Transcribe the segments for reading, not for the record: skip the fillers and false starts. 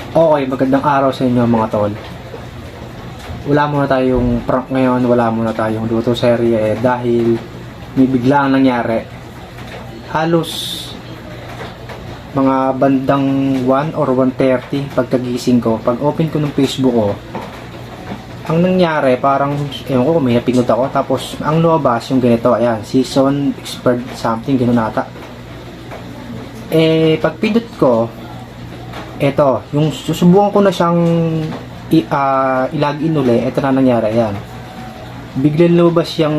Okay, magandang araw sa inyo mga tol. Wala muna tayong prank ngayon, wala muna tayong luto serye dahil may biglang nangyari. Halos mga bandang 1 or 1:30 pagkagising ko, pag open ko ng Facebook ko, ang nangyari parang, ewan ko, may napindot ako, tapos ang lumabas yung ganito, ayan, season expert something, gano'n ata. Pagpindot ko, eto, yung susubukan ko na siyang i-login uli, eto na nangyari, ayan. Biglang lumabas yung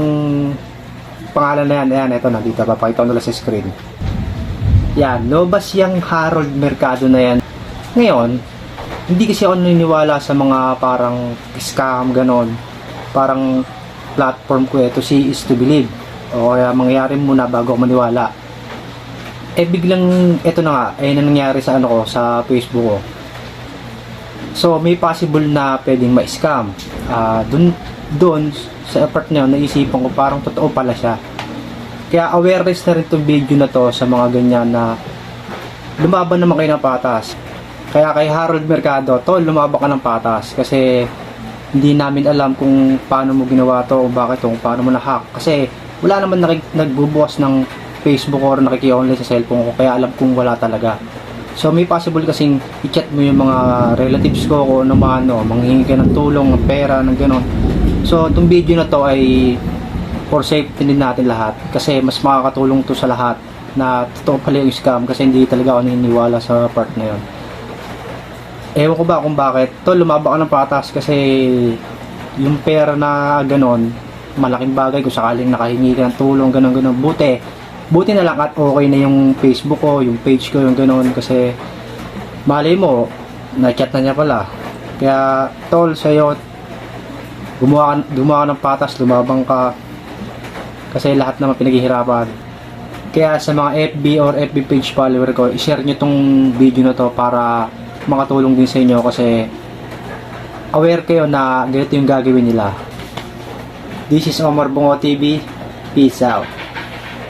pangalan na yan, ayan, eto na, dito, papakita ko nila sa screen. Yan, lumabas yung Harold Mercado na yan. Ngayon, hindi kasi ako naniniwala sa mga parang scam, ganon. Parang platform ko ito, see is to believe. O kaya mangyayari muna bago ako maniwala. Biglang eto na nga nangyari sa ano ko, sa Facebook ko. So may possible na pwedeng ma-scam. Doon sa part na yun, naisipan ko parang totoo pala siya. Kaya awareness na rin itong video na to sa mga ganyan na lumaban naman kayo ng patas. Kaya kay Harold Mercado, tol, lumaban ka ng patas kasi hindi namin alam kung paano mo ginawa to o bakit o paano mo na-hack. Kasi wala naman nagbubukas ng Facebook or nakiki-online sa cellphone ko, kaya alam kong wala talaga. So may possible kasing i-chat mo yung mga relatives ko kung ano man, manghingi ka ng tulong, ng pera, ng gano'n. So itong video na to ay for safety din natin lahat, kasi mas makakatulong to sa lahat na totoo pala yung scam, kasi hindi talaga ako naniniwala sa part na yun. Ewan ko ba kung bakit to lumaba ka ng patas, kasi yung pera na gano'n, malaking bagay kung sakaling nakahingi ka ng tulong, gano'n. Buti na lang at okay na yung Facebook ko, yung page ko, yung gano'n, kasi malay mo, na-chat na niya pala. Kaya tol, sa'yo, gumawa ka ng patas, lumabang ka, kasi lahat naman pinaghihirapan. Kaya sa mga FB or FB page follower ko, i-share nyo tong video na to para makatulong din sa inyo, kasi aware kayo na ganito yung gagawin nila. This is Omar Bungo TV. Peace out.